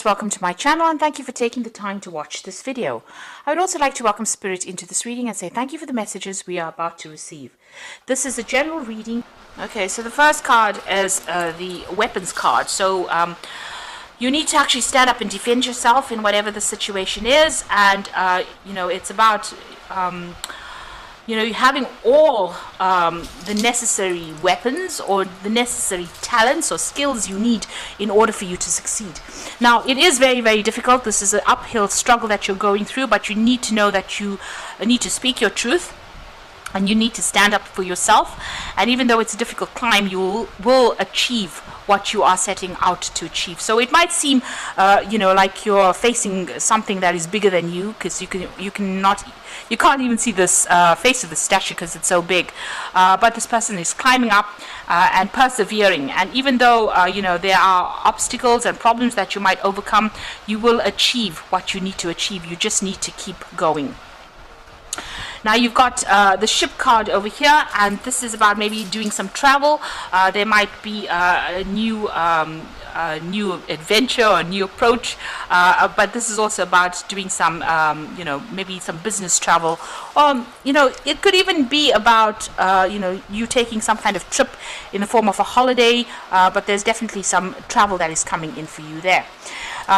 Welcome to my channel and thank you for taking the time to watch this video. I would also like to welcome Spirit into this reading and say thank you for the messages we are about to receive. This is a general reading. Okay, so the first card is the weapons card. So you need to actually stand up and defend yourself in whatever the situation is, and it's about having all the necessary weapons or the necessary talents or skills you need in order for you to succeed. Now, it is very, very difficult. This is an uphill struggle that you're going through, but you need to know that you need to speak your truth. And you need to stand up for yourself. And even though it's a difficult climb, you will achieve what you are setting out to achieve. So it might seem, like you're facing something that is bigger than you, because you can't even see this face of the statue because it's so big. But this person is climbing up and persevering. And even though there are obstacles and problems that you might overcome, you will achieve what you need to achieve. You just need to keep going. Now you've got the ship card over here, and this is about maybe doing some travel. There might be a new adventure or a new approach, but this is also about doing some, maybe some business travel. It could even be about, you taking some kind of trip in the form of a holiday, but there's definitely some travel that is coming in for you there.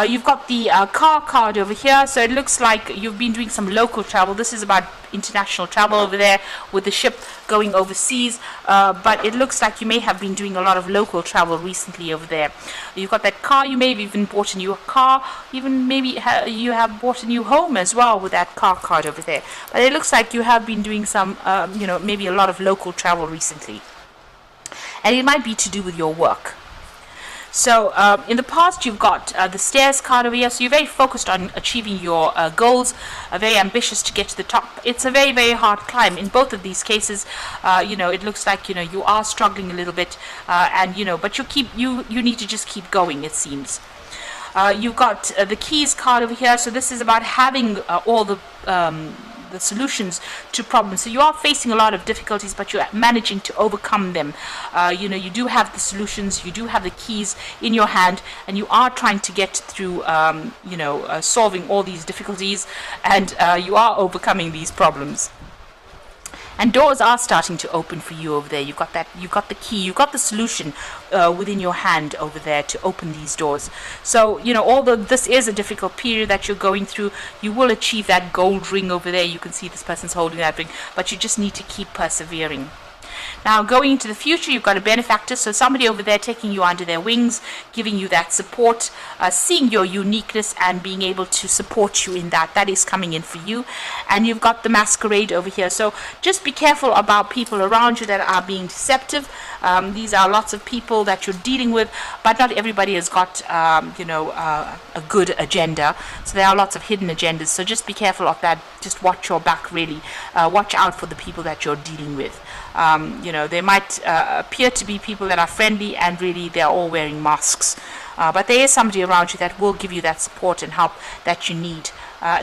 You've got the car card over here, so it looks like you've been doing some local travel. This is about international travel over there with the ship going overseas, but it looks like you may have been doing a lot of local travel recently over there. You've got that car. You may have even bought a new car, even maybe you have bought a new home as well with that car card over there. But it looks like you have been doing some, maybe a lot of local travel recently, and it might be to do with your work. So in the past, you've got the stairs card over here. So you're very focused on achieving your goals, very ambitious to get to the top. It's a very, very hard climb. In both of these cases, it looks like, you are struggling a little bit, but you need to just keep going, it seems. You've got the keys card over here. So this is about having all the solutions to problems. So you are facing a lot of difficulties, but you're managing to overcome them. You do have the solutions, you do have the keys in your hand, and you are trying to get through solving all these difficulties, and you are overcoming these problems. And doors are starting to open for you over there. You've got the key, you've got the solution within your hand over there to open these doors. So, although this is a difficult period that you're going through, you will achieve that gold ring over there. You can see this person's holding that ring, but you just need to keep persevering. Now, going into the future, you've got a benefactor, so somebody over there taking you under their wings, giving you that support, seeing your uniqueness and being able to support you in that. That is coming in for you. And you've got the masquerade over here. So just be careful about people around you that are being deceptive. These are lots of people that you're dealing with, but not everybody has got, a good agenda. So there are lots of hidden agendas. So just be careful of that. Just watch your back, really. Watch out for the people that you're dealing with. They might appear to be people that are friendly, and really they're all wearing masks. But there is somebody around you that will give you that support and help that you need.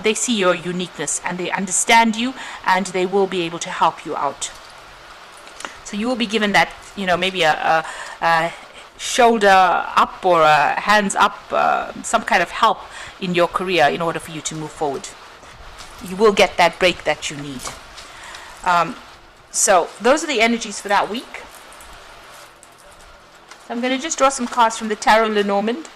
They see your uniqueness and they understand you, and they will be able to help you out. So you will be given that, maybe a shoulder up or a hands up, some kind of help in your career in order for you to move forward. You will get that break that you need. So those are the energies for that week. So I'm going to just draw some cards from the Tarot Lenormand.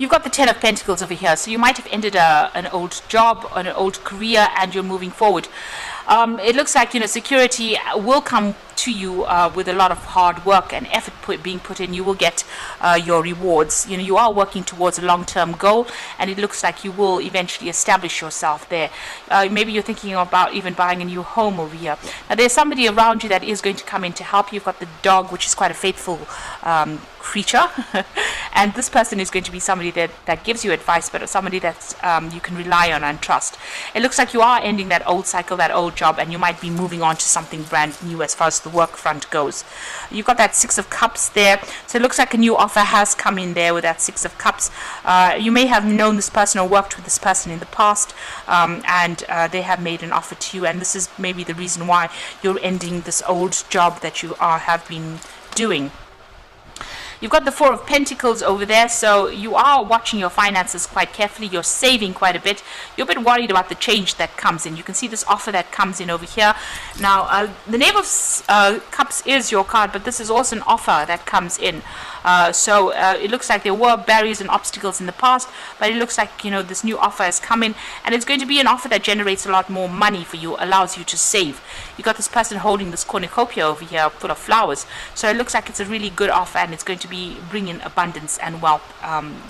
You've got the Ten of Pentacles over here, so you might have ended an old job or an old career, and you're moving forward. It looks like security will come to you with a lot of hard work and effort being put in. You will get your rewards. You are working towards a long-term goal, and it looks like you will eventually establish yourself there. Maybe you're thinking about even buying a new home over here. Now, there's somebody around you that is going to come in to help you. You've got the dog, which is quite a faithful creature. And this person is going to be somebody that gives you advice, but somebody that you can rely on and trust. It looks like you are ending that old cycle, that old job, and you might be moving on to something brand new as far as the work front goes. You've got that Six of Cups there, so it looks like a new offer has come in there with that Six of Cups. You may have known this person or worked with this person in the past, and they have made an offer to you, and this is maybe the reason why you're ending this old job that you have been doing. You've got the Four of Pentacles over there, so you are watching your finances quite carefully. You're saving quite a bit. You're a bit worried about the change that comes in. You can see this offer that comes in over here. Now, the Knave of Cups is your card, but this is also an offer that comes in. So it looks like there were barriers and obstacles in the past, but it looks like, you know, this new offer has come in, and it's going to be an offer that generates a lot more money for you, allows you to save. You got this person holding this cornucopia over here full of flowers, so it looks like it's a really good offer, and it's going to be bringing abundance and wealth,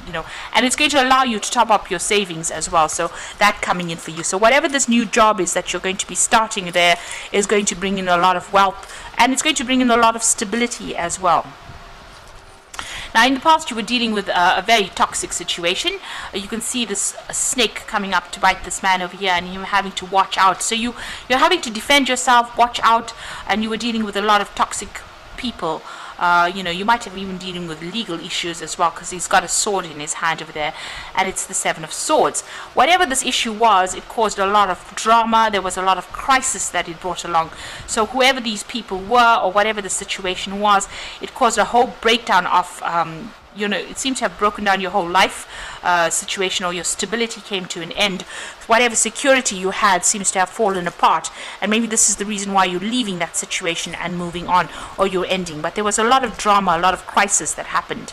you know, and it's going to allow you to top up your savings as well. So that coming in for you. So whatever this new job is that you're going to be starting there is going to bring in a lot of wealth, and it's going to bring in a lot of stability as well. Now, in the past, you were dealing with a very toxic situation. You can see this snake coming up to bite this man over here, and him having to watch out. So you're having to defend yourself, watch out, and you were dealing with a lot of toxic people. You know, you might have even dealing with legal issues as well, because he's got a sword in his hand over there, and it's the Seven of Swords. Whatever this issue was, it caused a lot of drama. There was a lot of crisis that it brought along. So whoever these people were, or whatever the situation was, it caused a whole breakdown of you know, it seems to have broken down your whole life situation, or your stability came to an end. Whatever security you had seems to have fallen apart, and maybe this is the reason why you're leaving that situation and moving on, or you're ending. But there was a lot of drama, a lot of crisis that happened.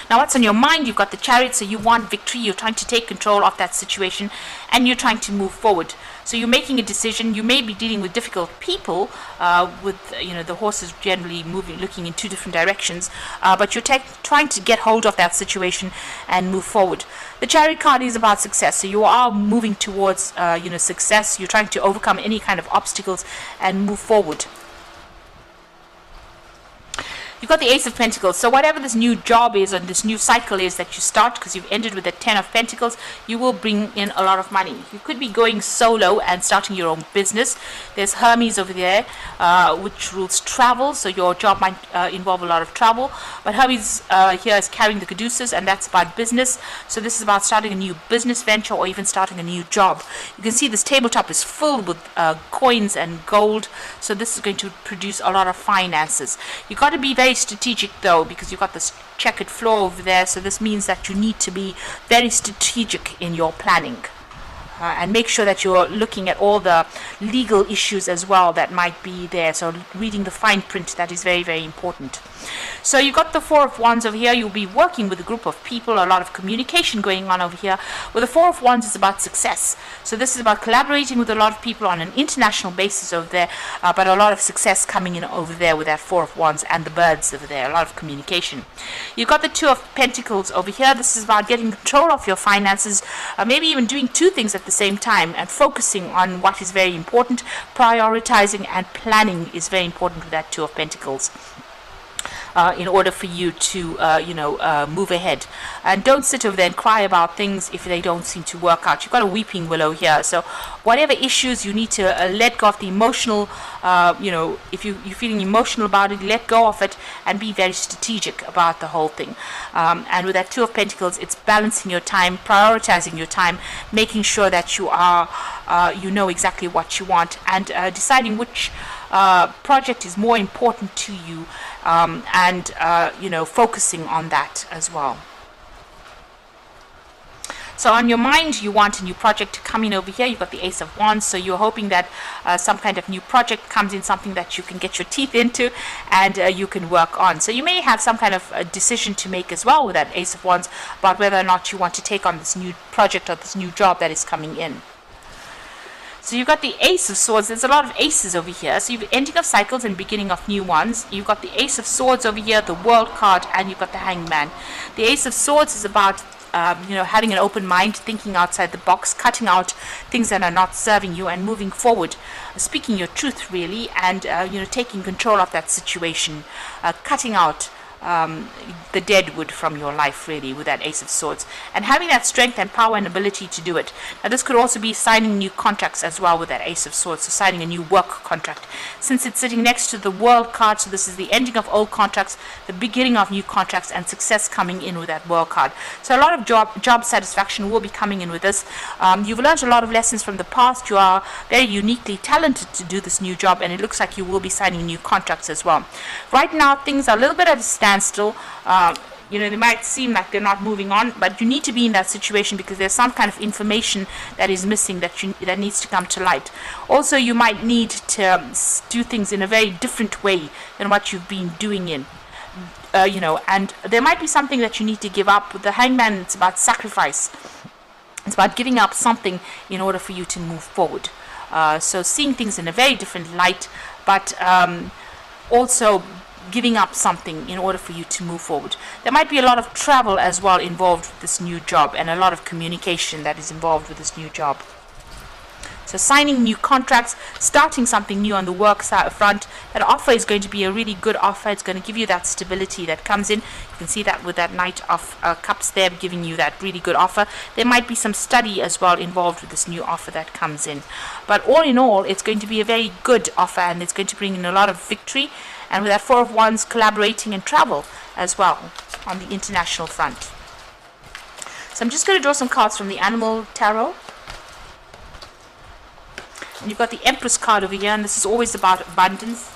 Now, what's on your mind? You've got the Chariot, so you want victory. You're trying to take control of that situation, and you're trying to move forward. So you're making a decision. You may be dealing with difficult people, with, you know, the horses generally moving, looking in two different directions, but you're trying to get hold of that situation and move forward. The Chariot card is about success, so you are moving towards, you know, success. You're trying to overcome any kind of obstacles and move forward. You've got the Ace of Pentacles. So whatever this new job is, or this new cycle is that you start, because you've ended with the Ten of Pentacles, you will bring in a lot of money. You could be going solo and starting your own business. There's Hermes over there, which rules travel, so your job might involve a lot of travel. But Hermes here is carrying the Caduceus, and that's about business. So this is about starting a new business venture, or even starting a new job. You can see this tabletop is filled with coins and gold, so this is going to produce a lot of finances. You've got to be very strategic though, because you've got this checkered floor over there, so this means that you need to be very strategic in your planning, and make sure that you're looking at all the legal issues as well that might be there. So reading the fine print, that is very, very important. So you've got the Four of Wands over here. You'll be working with a group of people, a lot of communication going on over here. With the Four of Wands, is about success. So this is about collaborating with a lot of people on an international basis over there, but a lot of success coming in over there with that Four of Wands and the birds over there, a lot of communication. You've got the Two of Pentacles over here. This is about getting control of your finances, maybe even doing two things at the same time, and focusing on what is very important. Prioritizing and planning is very important with that Two of Pentacles. In order for you to, you know, move ahead. And don't sit over there and cry about things if they don't seem to work out. You've got a weeping willow here. So whatever issues you need to let go of the emotional, you know, if you're feeling emotional about it, let go of it and be very strategic about the whole thing. And with that Two of Pentacles, it's balancing your time, prioritizing your time, making sure that you are, you know exactly what you want, and deciding which project is more important to you, and you know, focusing on that as well. So on your mind, you want a new project to come in over here. You've got the Ace of Wands, so you're hoping that some kind of new project comes in, something that you can get your teeth into and you can work on. So you may have some kind of a decision to make as well with that Ace of Wands about whether or not you want to take on this new project or this new job that is coming in. So you've got the Ace of Swords. There's a lot of aces over here. So you've ending of cycles and beginning of new ones. You've got the Ace of Swords over here, the World card, and you've got the Hangman. The Ace of Swords is about having an open mind, thinking outside the box, cutting out things that are not serving you, and moving forward, speaking your truth really, and taking control of that situation, cutting out the dead wood from your life really with that Ace of Swords, and having that strength and power and ability to do it. Now this could also be signing new contracts as well with that Ace of Swords, so signing a new work contract, since it's sitting next to the World card. So this is the ending of old contracts, the beginning of new contracts, and success coming in with that World card. So a lot of job satisfaction will be coming in with this. You've learned a lot of lessons from the past. You are very uniquely talented to do this new job, and it looks like you will be signing new contracts as well. Right now things are a little bit at a standstill. They might seem like they're not moving on, but you need to be in that situation because there's some kind of information that is missing that needs to come to light. Also, you might need to do things in a very different way than what you've been doing and there might be something that you need to give up. With the Hangman, it's about sacrifice. It's about giving up something in order for you to move forward. So seeing things in a very different light, but also giving up something in order for you to move forward. There might be a lot of travel as well involved with this new job, and a lot of communication that is involved with this new job. So signing new contracts, starting something new on the work side front. That offer is going to be a really good offer. It's going to give you that stability that comes in. You can see that with that Knight of Cups there, giving you that really good offer. There might be some study as well involved with this new offer that comes in. But all in all, it's going to be a very good offer, and it's going to bring in a lot of victory. And with that Four of Wands, collaborating and travel as well on the international front. So I'm just going to draw some cards from the Animal Tarot. And you've got the Empress card over here, and this is always about abundance.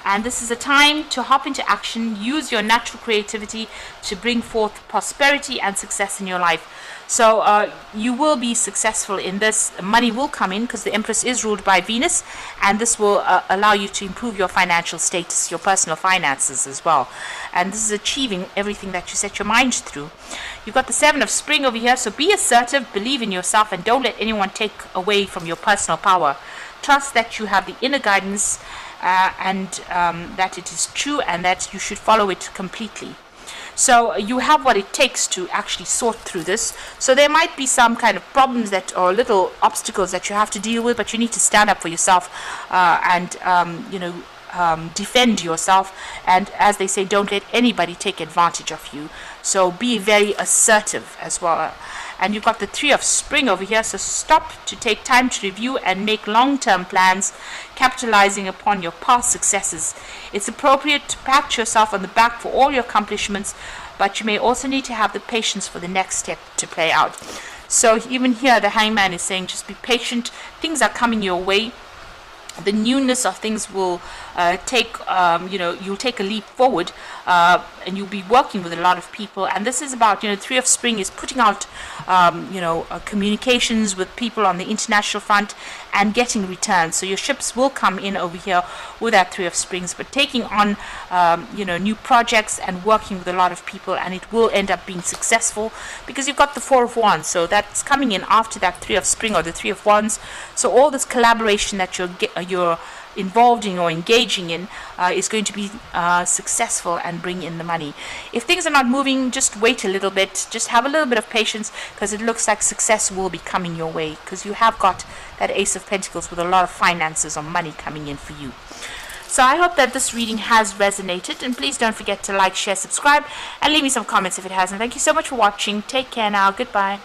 And this is a time to hop into action, use your natural creativity to bring forth prosperity and success in your life. So you will be successful in this. Money will come in because the Empress is ruled by Venus, and this will allow you to improve your financial status, your personal finances as well. And this is achieving everything that you set your mind through. You've got the Seven of Spring over here, so be assertive, believe in yourself, and don't let anyone take away from your personal power. Trust that you have the inner guidance and that it is true, and that you should follow it completely. So you have what it takes to actually sort through this. So there might be some kind of problems or little obstacles that you have to deal with, but you need to stand up for yourself and defend yourself. And as they say, don't let anybody take advantage of you. So be very assertive as well. And you've got the Three of Spring over here, so stop to take time to review and make long-term plans, capitalizing upon your past successes. It's appropriate to pat yourself on the back for all your accomplishments, but you may also need to have the patience for the next step to play out. So even here the Hangman is saying just be patient, things are coming your way. The newness of things will you'll take a leap forward, and you'll be working with a lot of people. And this is about, Three of Spring is putting out, communications with people on the international front and getting returns. So your ships will come in over here with that Three of Springs, but taking on, new projects and working with a lot of people, and it will end up being successful because you've got the Four of Wands. So that's coming in after that Three of Spring or the Three of Wands. So all this collaboration that you're involved in or engaging in is going to be successful and bring in the money. If things are not moving, just wait a little bit, just have a little bit of patience, because it looks like success will be coming your way, because you have got that Ace of Pentacles with a lot of finances or money coming in for you. So I hope that this reading has resonated, and please don't forget to like, share, subscribe, and leave me some comments if it hasn't. Thank you so much for watching. Take care now. Goodbye.